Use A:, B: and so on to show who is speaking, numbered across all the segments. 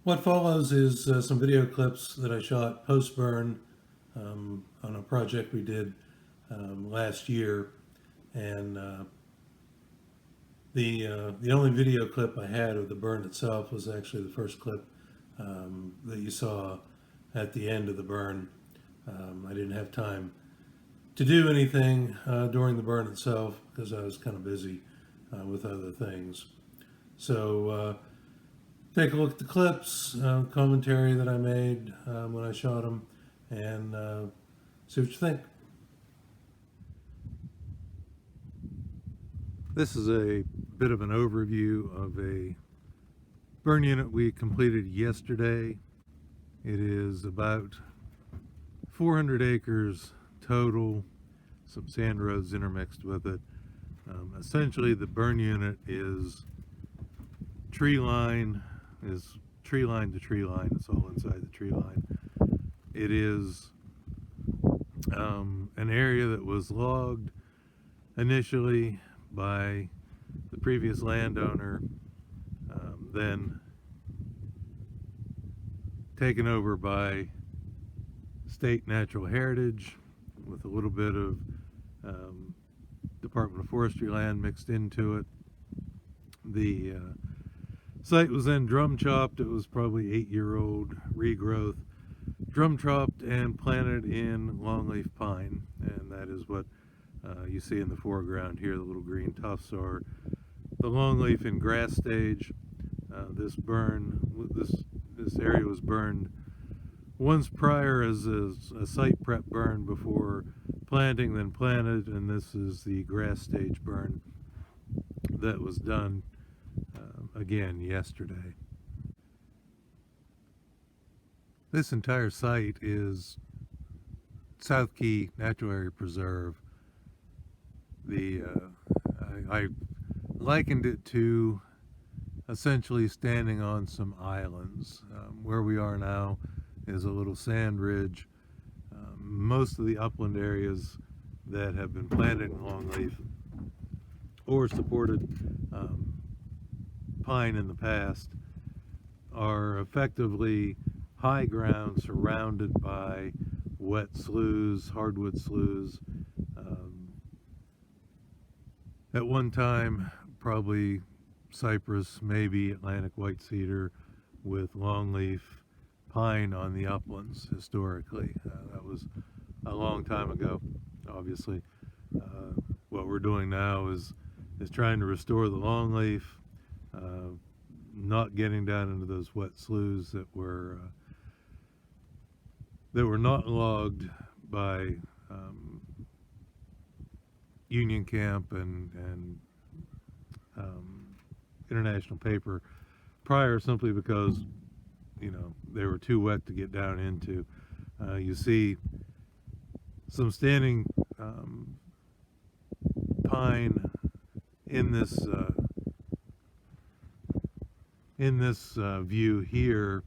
A: What follows is some video clips that I shot post-burn on a project we did last year, and the only video clip I had of the burn itself was actually the first clip that you saw at the end of the burn. I didn't have time to do anything during the burn itself because I was kind of busy with other things. So take a look at the clips, commentary that I made when I shot them, and see what you think. This is a bit of an overview of a burn unit we completed yesterday. It is about 400 acres total, some sand roads intermixed with it. Essentially, the burn unit is tree line to tree line. It's all inside the tree line. It is an area that was logged initially by the previous landowner, then taken over by state natural heritage with a little bit of Department of Forestry land mixed into it. The site was then drum chopped. It was probably 8-year-old regrowth, drum chopped and planted in longleaf pine, and that is what you see in the foreground here. The little green tufts are the longleaf in grass stage. This area was burned once prior as a site prep burn before planting, then planted, and this is the grass stage burn that was done again yesterday. This entire site is South Quay Natural Area Preserve. I likened it to essentially standing on some islands. Where we are now is a little sand ridge. Most of the upland areas that have been planted in longleaf or supported pine in the past are effectively high ground surrounded by wet sloughs, hardwood sloughs. At one time, probably cypress, maybe Atlantic white cedar, with longleaf pine on the uplands historically. That was a long time ago, obviously. What we're doing now is trying to restore the longleaf, not getting down into those wet sloughs that were not logged by Union Camp and International Paper prior, simply because they were too wet to get down into. You see some standing pine in this view here.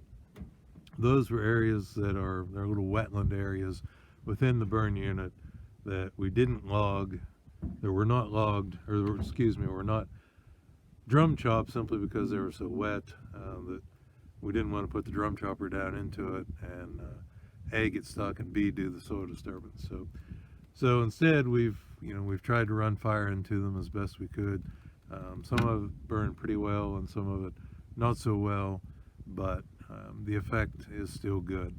A: Those were areas that are little wetland areas within the burn unit that we didn't log. That were not logged, or excuse me, were not drum chopped simply because they were so wet that we didn't want to put the drum chopper down into it and A, get stuck, and B, do the soil disturbance. So instead we've tried to run fire into them as best we could. Some of it burned pretty well and some of it not so well, but the effect is still good.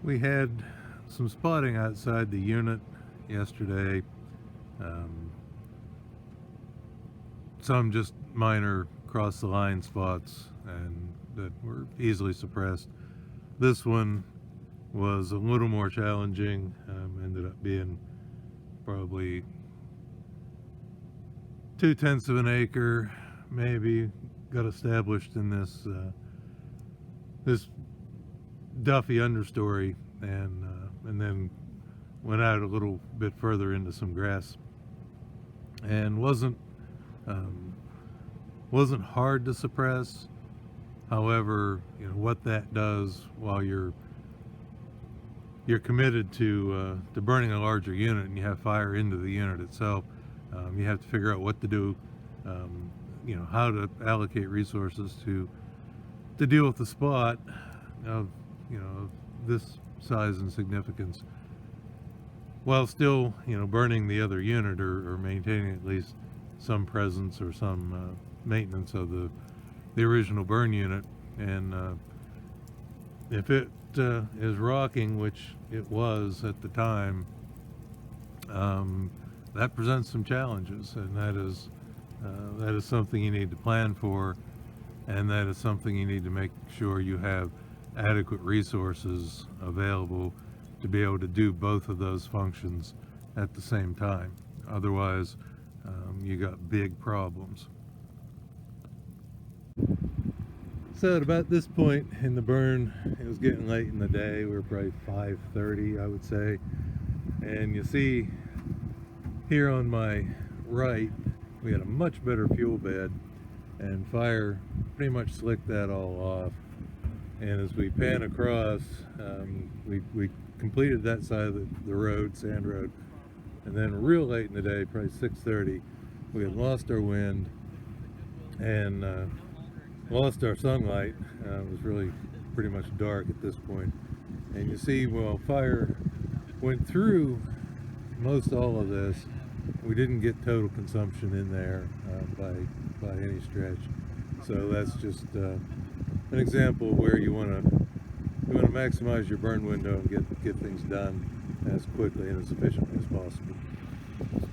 A: We had some spotting outside the unit yesterday. Some just minor cross the line spots and that were easily suppressed. This one was a little more challenging. Ended up being probably 2/10 of an acre, maybe. Got established in this Duffy understory, and then went out a little bit further into some grass, and wasn't hard to suppress. However, what that does while you're committed to burning a larger unit and you have fire into the unit itself, you have to figure out what to do how to allocate resources to deal with the spot of this size and significance, while still burning the other unit, or maintaining at least some presence or some maintenance of the original burn unit. And if it is rocking, which it was at the time, that presents some challenges, and that is something you need to plan for, and that is something you need to make sure you have adequate resources available to be able to do both of those functions at the same time. Otherwise, you got big problems. So at about this point in the burn, it was getting late in the day. We were probably 5:30, I would say. And you see here on my right, we had a much better fuel bed, and fire pretty much slicked that all off. And as we pan across, we completed that side of the road, sand road, and then real late in the day, probably 6:30, we had lost our wind and lost our sunlight. It was really pretty much dark at this point. And you see, well, fire went through most all of this. We didn't get total consumption in there by any stretch. So that's just an example of where you want to maximize your burn window and get things done as quickly and as efficiently as possible.